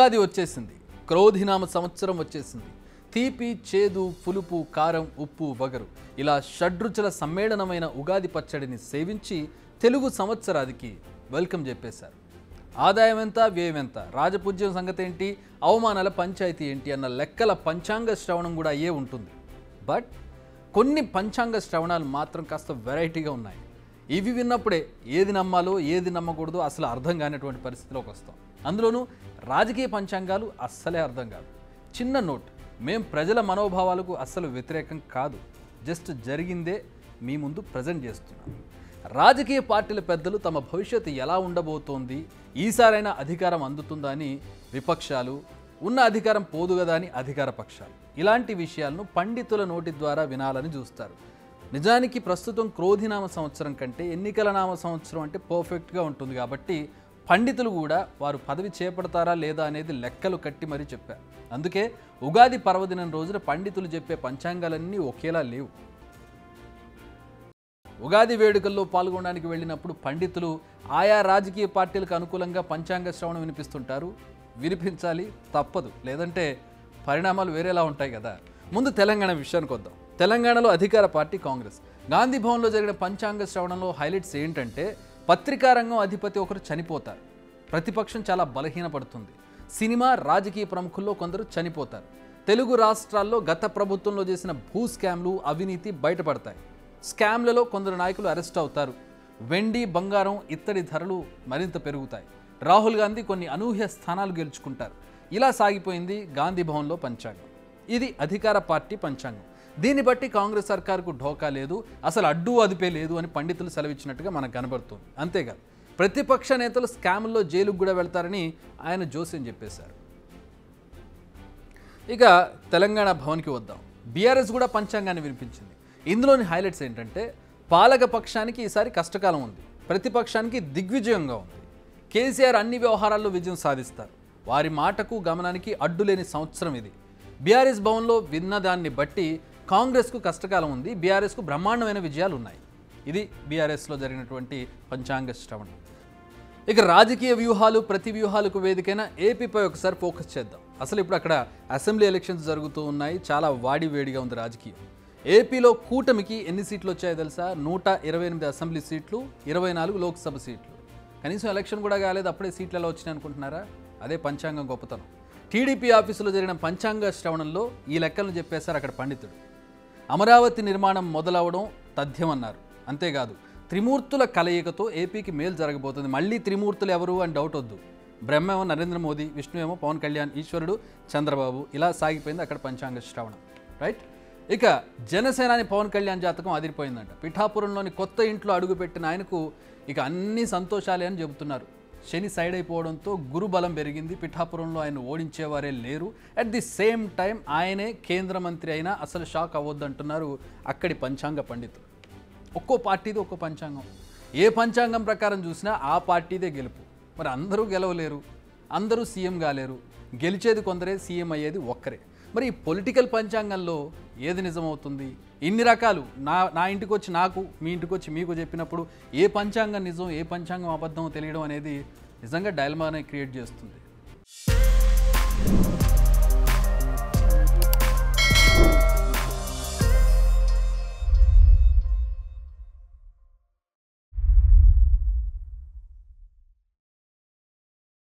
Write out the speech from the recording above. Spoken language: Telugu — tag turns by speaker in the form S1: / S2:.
S1: ఉగాది వచ్చేసింది. క్రోధినామ సంవత్సరం వచ్చేసింది. తీపి, చేదు, పులుపు, కారం, ఉప్పు, వగరు ఇలా షడ్రుచుల సమ్మేళనమైన ఉగాది పచ్చడిని సేవించి తెలుగు సంవత్సరాదికి వెల్కమ్ చెప్పేశారు. ఆదాయం ఎంత, వ్యయం ఎంత, రాజపూజ్యం సంగతి ఏంటి, అవమానాల పంచాయతీ ఏంటి అన్న లెక్కల పంచాంగ శ్రవణం కూడా అయ్యే ఉంటుంది. బట్ కొన్ని పంచాంగ శ్రవణాలు మాత్రం కాస్త వెరైటీగా ఉన్నాయి. ఇవి విన్నప్పుడే ఏది నమ్మాలో ఏది నమ్మకూడదో అసలు అర్థం కానిటువంటి పరిస్థితిలోకి వస్తాం. అందులోనూ రాజకీయ పంచాంగాలు అస్సలే అర్థం కాదు. చిన్న నోట్, మేం ప్రజల మనోభావాలకు అస్సలు వ్యతిరేకం కాదు, జస్ట్ జరిగిందే మీ ముందు ప్రజెంట్ చేస్తున్నాం. రాజకీయ పార్టీల పెద్దలు తమ భవిష్యత్తు ఎలా ఉండబోతోంది, ఈసారైనా అధికారం అందుతుందా అని విపక్షాలు, ఉన్న అధికారం పోదు కదా అని అధికార పక్షాలు ఇలాంటి విషయాలను పండితుల నోటి ద్వారా వినాలని చూస్తారు. నిజానికి ప్రస్తుతం క్రోధినామ సంవత్సరం కంటే ఎన్నికల నామ సంవత్సరం అంటే పర్ఫెక్ట్గా ఉంటుంది కాబట్టి పండితులు కూడా వారు పదవి చేపడతారా లేదా అనేది లెక్కలు కట్టి మరీ చెప్పారు. అందుకే ఉగాది పర్వదినం రోజున పండితులు చెప్పే పంచాంగాలన్నీ ఒకేలా లేవు. ఉగాది వేడుకల్లో పాల్గొనడానికి వెళ్ళినప్పుడు పండితులు ఆయా రాజకీయ పార్టీలకు అనుకూలంగా పంచాంగ శ్రవణం వినిపిస్తుంటారు. వినిపించాలి, తప్పదు, లేదంటే పరిణామాలు వేరేలా ఉంటాయి కదా. ముందు తెలంగాణ విషయానికి వద్దాం. తెలంగాణలో అధికార పార్టీ కాంగ్రెస్. గాంధీ భవన్లో జరిగిన పంచాంగ శ్రవణంలో హైలైట్స్ ఏంటంటే పత్రికా రంగం అధిపతి ఒకరు చనిపోతారు, ప్రతిపక్షం చాలా బలహీనపడుతుంది, సినిమా రాజకీయ ప్రముఖుల్లో కొందరు చనిపోతారు, తెలుగు రాష్ట్రాల్లో గత ప్రభుత్వంలో చేసిన భూ స్కామ్లు, అవినీతి బయటపడతాయి, స్కామ్లలో కొందరు నాయకులు అరెస్ట్ అవుతారు, వెండి, బంగారం, ఇత్తడి ధరలు మరింత పెరుగుతాయి, రాహుల్ గాంధీ కొన్ని అనూహ్య స్థానాలు గెలుచుకుంటారు. ఇలా సాగిపోయింది గాంధీ భవన్లో పంచాంగం. ఇది అధికార పార్టీ పంచాంగం. దీన్ని బట్టి కాంగ్రెస్ సర్కారుకు ఢోకా లేదు, అసలు అడ్డు అదుపే లేదు అని పండితులు సెలవిచ్చినట్టుగా మనకు కనబడుతుంది. అంతేకాదు, ప్రతిపక్ష నేతలు స్కామ్ల్లో జైలుకు కూడా వెళ్తారని ఆయన జోస్యం చెప్పేశారు. ఇక తెలంగాణ భవన్కి వద్దాం. బీఆర్ఎస్ కూడా పంచాంగాన్ని వినిపించింది. ఇందులోని హైలైట్స్ ఏంటంటే పాలక పక్షానికి ఈసారి కష్టకాలం ఉంది, ప్రతిపక్షానికి దిగ్విజయంగా ఉంది. కేసీఆర్ అన్ని వ్యవహారాల్లో విజయం సాధిస్తారు, వారి మాటకు గమనానికి అడ్డులేని సంవత్సరం ఇది. బీఆర్ఎస్ భవన్లో విన్నదాన్ని బట్టి కాంగ్రెస్కు కష్టకాలం ఉంది, బీఆర్ఎస్కు బ్రహ్మాండమైన విజయాలు ఉన్నాయి. ఇది బీఆర్ఎస్లో జరిగినటువంటి పంచాంగ శ్రవణం. ఇక రాజకీయ వ్యూహాలు, ప్రతి వ్యూహాలకు వేదికైన ఏపీపై ఒకసారి ఫోకస్ చేద్దాం. అసలు ఇప్పుడు అక్కడ అసెంబ్లీ ఎలక్షన్స్ జరుగుతూ ఉన్నాయి, చాలా వాడివేడిగా ఉంది రాజకీయం. ఏపీలో కూటమికి ఎన్ని సీట్లు వచ్చాయో తెలుసా? 128 అసెంబ్లీ సీట్లు, 24 లోక్సభ సీట్లు. కనీసం ఎలక్షన్ కూడా కాలేదు, అప్పుడే సీట్లు ఎలా వచ్చినాయి అనుకుంటున్నారా? అదే పంచాంగం గొప్పతనం. టీడీపీ ఆఫీసులో జరిగిన పంచాంగ శ్రవణంలో ఈ లెక్కలను చెప్పేశారు అక్కడ పండితుడు. అమరావతి నిర్మాణం మొదలవడం తథ్యమన్నారు. అంతేకాదు, త్రిమూర్తుల కలయికతో ఏపీకి మేలు జరగబోతుంది. మళ్ళీ త్రిమూర్తులు ఎవరు అని డౌట్ వద్దు. బ్రహ్మేమో నరేంద్ర మోదీ, విష్ణువేమో పవన్ కళ్యాణ్, ఈశ్వరుడు చంద్రబాబు. ఇలా సాగిపోయింది అక్కడ పంచాంగ శ్రవణం, రైట్? ఇక జనసేనాని పవన్ కళ్యాణ్ జాతకం అదిరిపోయిందంట. పిఠాపురంలోని కొత్త ఇంట్లో అడుగుపెట్టిన ఆయనకు ఇక అన్ని సంతోషాలే అని చెబుతున్నారు. శని సైడ్ అయిపోవడంతో గురు బలం పెరిగింది, పిఠాపురంలో ఆయన ఓడించేవారే లేరు. అట్ ది సేమ్ టైం ఆయనే కేంద్ర మంత్రి అయినా అసలు షాక్ అవ్వద్దంటున్నారు అక్కడి పంచాంగ పండితులు. ఒక్కో పార్టీది ఒక్కో పంచాంగం, ఏ పంచాంగం ప్రకారం చూసినా ఆ పార్టీదే గెలుపు. మరి అందరూ గెలవలేరు, అందరూ సీఎం కాలేరు, గెలిచేది కొందరే, సీఎం అయ్యేది ఒక్కరే. మరి ఈ పొలిటికల్ పంచాంగంలో ఏది నిజమవుతుంది? ఇన్ని రకాలు నా ఇంటికి వచ్చి నాకు, మీ ఇంటికి వచ్చి మీకు చెప్పినప్పుడు ఏ పంచాంగం నిజం, ఏ పంచాంగం అబద్ధం తెలియడం అనేది నిజంగా డైలమానే క్రియేట్ చేస్తుంది.